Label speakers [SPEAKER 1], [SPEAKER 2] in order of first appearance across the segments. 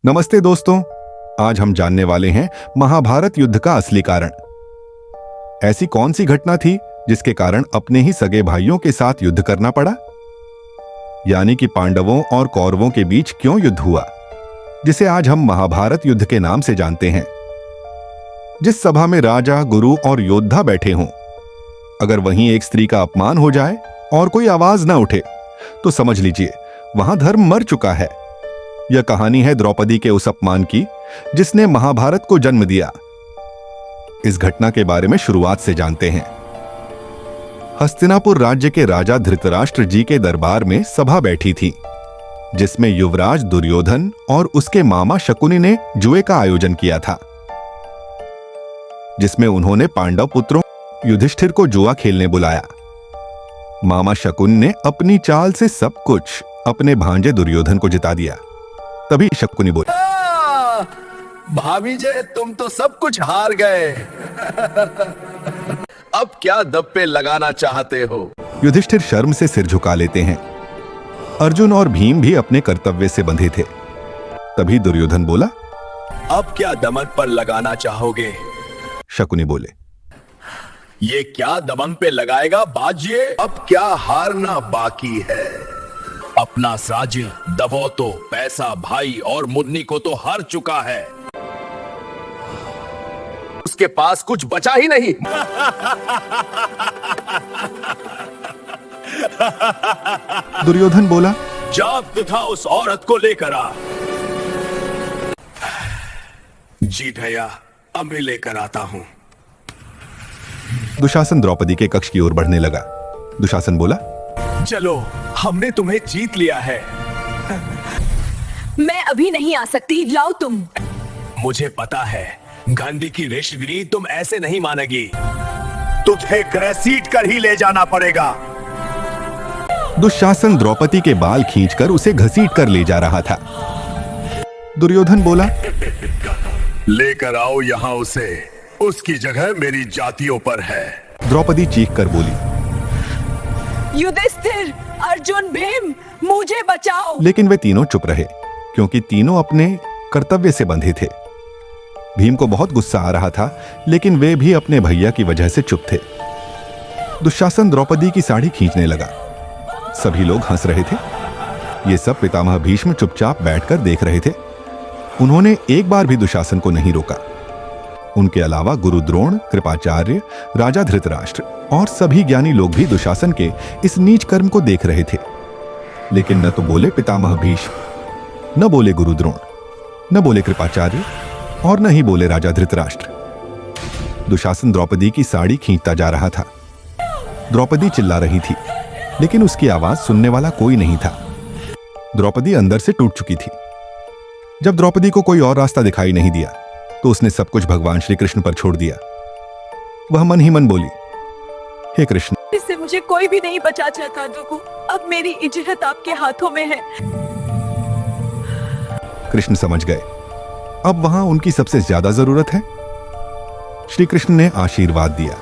[SPEAKER 1] नमस्ते दोस्तों, आज हम जानने वाले हैं महाभारत युद्ध का असली कारण। ऐसी कौन सी घटना थी जिसके कारण अपने ही सगे भाइयों के साथ युद्ध करना पड़ा? यानी कि पांडवों और कौरवों के बीच क्यों युद्ध हुआ, जिसे आज हम महाभारत युद्ध के नाम से जानते हैं। जिस सभा में राजा, गुरु और योद्धा बैठे हों, अगर वहीं एक स्त्री का अपमान हो जाए और कोई आवाज न उठे तो समझ लीजिए वहां धर्म मर चुका है। यह कहानी है द्रौपदी के उस अपमान की जिसने महाभारत को जन्म दिया। इस घटना के बारे में शुरुआत से जानते हैं। हस्तिनापुर राज्य के राजा धृतराष्ट्र जी के दरबार में सभा बैठी थी, जिसमें युवराज दुर्योधन और उसके मामा शकुनी ने जुए का आयोजन किया था, जिसमें उन्होंने पांडव पुत्रों युधिष्ठिर को जुआ खेलने बुलाया। मामा शकुन ने अपनी चाल से सब कुछ अपने भांजे दुर्योधन को जिता दिया। तभी शकुनी बोले,
[SPEAKER 2] भाभी जी, तुम तो सब कुछ हार गए। अब क्या दब्बे लगाना चाहते हो?
[SPEAKER 1] युधिष्ठिर शर्म से सिर झुका लेते हैं। अर्जुन और भीम भी अपने कर्तव्य से बंधे थे। तभी दुर्योधन बोला,
[SPEAKER 2] अब क्या दमन पर लगाना चाहोगे?
[SPEAKER 1] शकुनी बोले,
[SPEAKER 2] ये क्या दमन पे लगाएगा बाजिए? अब क्या हारना बाकी है? अपना राज्य दबो तो पैसा, भाई और मुन्नी को तो हार चुका है। उसके पास कुछ बचा ही नहीं।
[SPEAKER 1] दुर्योधन बोला,
[SPEAKER 2] जाग तथा उस औरत को लेकर आ। जी भैया, अब मैं लेकर आता हूं।
[SPEAKER 1] दुशासन द्रौपदी के कक्ष की ओर बढ़ने लगा। दुशासन बोला,
[SPEAKER 2] चलो, हमने तुम्हें जीत लिया है।
[SPEAKER 3] मैं अभी नहीं आ सकती, लाओ तुम।
[SPEAKER 2] मुझे पता है, गांधी की रेशगिरी तुम ऐसे नहीं मानेगी। तुझे घसीट कर ही ले जाना पड़ेगा।
[SPEAKER 1] दुशासन द्रौपदी के बाल खींचकर उसे घसीट कर ले जा रहा था। दुर्योधन बोला,
[SPEAKER 2] लेकर आओ यहां उसे। उसकी जगह मेरी जातियों पर है।
[SPEAKER 1] द्रौपदी चीख कर बोली,
[SPEAKER 3] युधिष्ठिर, अर्जुन, भीम, मुझे बचाओ।
[SPEAKER 1] लेकिन वे तीनों चुप रहे, क्योंकि तीनों अपने कर्तव्य से बंधे थे। भीम को बहुत गुस्सा आ रहा था, लेकिन वे भी अपने भैया की वजह से चुप थे। दुशासन द्रौपदी की साड़ी खींचने लगा। सभी लोग हंस रहे थे। ये सब पितामह भीष्म चुपचाप बैठकर देख रहे थे। उन्होंने एक बार भी दुशासन को नहीं रोका। उनके अलावा गुरु द्रोण, कृपाचार्य, राजा धृतराष्ट्र और सभी ज्ञानी लोग भी दुशासन के इस नीच कर्म को देख रहे थे। लेकिन न तो बोले पितामह भीष्म, न बोले गुरु द्रोण, न बोले कृपाचार्य और न ही बोले राजा धृतराष्ट्र। दुशासन द्रौपदी की साड़ी खींचता जा रहा था। द्रौपदी चिल्ला रही थी, लेकिन उसकी आवाज सुनने वाला कोई नहीं था। द्रौपदी अंदर से टूट चुकी थी। जब द्रौपदी को कोई और रास्ता दिखाई नहीं दिया तो उसने सब कुछ भगवान श्री कृष्ण पर छोड़ दिया। वह मन ही मन बोली, हे कृष्ण,
[SPEAKER 3] इससे मुझे कोई भी नहीं बचा सकता। दुगु, अब मेरी इज्जत आपके हाथों में है।
[SPEAKER 1] कृष्ण समझ गए, अब वहां उनकी सबसे ज्यादा जरूरत है। श्री कृष्ण ने आशीर्वाद दिया।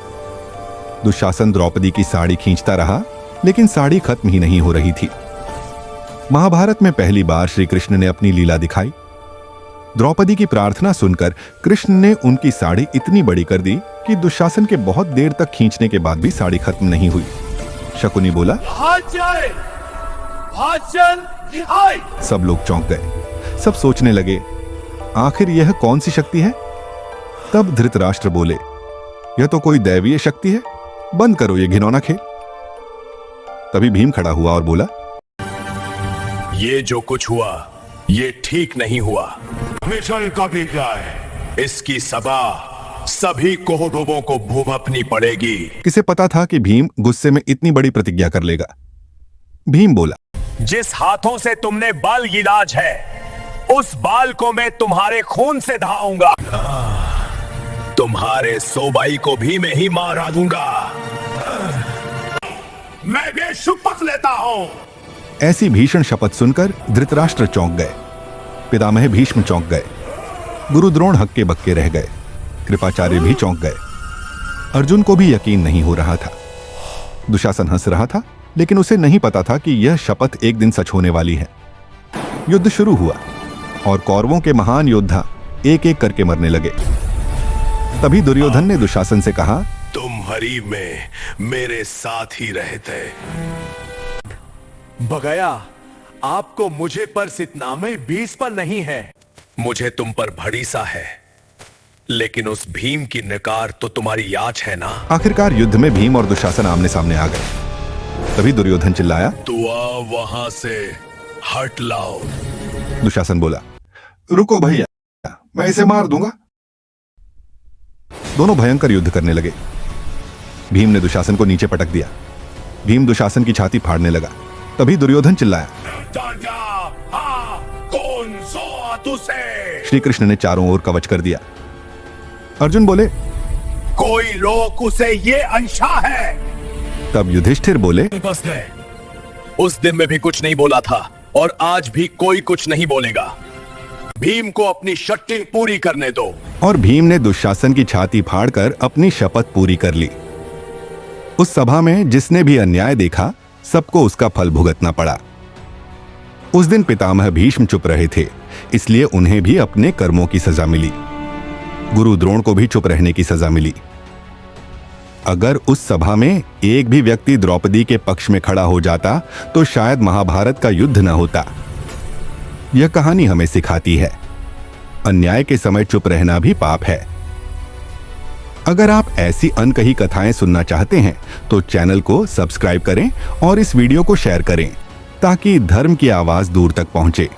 [SPEAKER 1] दुशासन द्रौपदी की साड़ी खींचता रहा, लेकिन साड़ी खत्म ही नहीं हो रही थी। महाभारत में पहली बार श्री कृष्ण ने अपनी लीला दिखाई। द्रौपदी की प्रार्थना सुनकर कृष्ण ने उनकी साड़ी इतनी बड़ी कर दी कि दुशासन के बहुत देर तक खींचने के बाद भी साड़ी खत्म नहीं हुई। शकुनी बोला, सब लोग चौंक गए। सब सोचने लगे, आखिर यह कौन सी शक्ति है? तब धृतराष्ट्र बोले, यह तो कोई दैवीय शक्ति है, बंद करो ये घिनौना खेल। तभी भीम खड़ा हुआ और बोला,
[SPEAKER 2] ये जो कुछ हुआ ये ठीक नहीं हुआ। मिशन कभी जाए, इसकी सभा सभी कौरवों को भूमपनी पड़ेगी।
[SPEAKER 1] किसे पता था कि भीम गुस्से में इतनी बड़ी प्रतिज्ञा कर लेगा। भीम बोला,
[SPEAKER 2] जिस हाथों से तुमने बाल गिराज है, उस बाल को मैं तुम्हारे खून से धाऊंगा। तुम्हारे सोबाई को भी मैं ही मारा दूंगा। मैं भी शपथ लेता हूं।
[SPEAKER 1] ऐसी भीषण शपथ सुनकर धृतराष्ट्र चौंक गए। पितामह भीष्म चौंक गए। गुरु द्रोण हक्के बक्के रह गए। कृपाचार्य भी चौंक गए। अर्जुन को भी यकीन नहीं हो रहा था। दुशासन हंस रहा था, लेकिन उसे नहीं पता था कि यह शपथ एक दिन सच होने वाली है। युद्ध शुरू हुआ। और कौरवों के महान योद्धा एक एक करके मरने लगे। तभी दुर्योधन ने दुशासन से कहा,
[SPEAKER 2] तुम हरीब में मेरे साथ ही रहते।
[SPEAKER 4] भगया, आपको मुझे पर सितनामे 20 पर नहीं है।
[SPEAKER 2] मुझे तुम पर भड़ीसा है, लेकिन उस भीम की नकार तो तुम्हारी याच है ना।
[SPEAKER 1] आखिरकार युद्ध में भीम और दुशासन आमने सामने आ गए। तभी दुर्योधन चिल्लाया,
[SPEAKER 2] तू आ वहां से हट लाओ।
[SPEAKER 1] दुशासन बोला, रुको भैया, मैं इसे मार दूंगा। दोनों भयंकर युद्ध करने लगे। भीम ने दुशासन को नीचे पटक दिया। भीम दुशासन की छाती फाड़ने लगा। तभी दुर्योधन चिल्लाया,
[SPEAKER 2] कौन सा तुझे?
[SPEAKER 1] श्री कृष्ण ने चारों ओर कवच कर दिया। अर्जुन बोले,
[SPEAKER 2] कोई रोक उसे, ये अंशा है।
[SPEAKER 1] तब युधिष्ठिर बोले,
[SPEAKER 2] बस गए। उस दिन में भी कुछ नहीं बोला था और आज भी कोई कुछ नहीं बोलेगा। भीम को अपनी शक्ति पूरी करने दो।
[SPEAKER 1] और भीम ने दुशासन की छाती फाड़कर अपनी शपथ पूरी कर ली। उस सभा में जिसने भी अन्याय देखा, सबको उसका फल भुगतना पड़ा। उस दिन पितामह भीष्म चुप रहे थे, इसलिए उन्हें भी अपने कर्मों की सजा मिली। गुरु द्रोण को भी चुप रहने की सजा मिली। अगर उस सभा में एक भी व्यक्ति द्रौपदी के पक्ष में खड़ा हो जाता तो शायद महाभारत का युद्ध न होता। यह कहानी हमें सिखाती है, अन्याय के समय चुप रहना भी पाप है। अगर आप ऐसी अनकही कथाएं सुनना चाहते हैं तो चैनल को सब्सक्राइब करें और इस वीडियो को शेयर करें ताकि धर्म की आवाज दूर तक पहुंचे।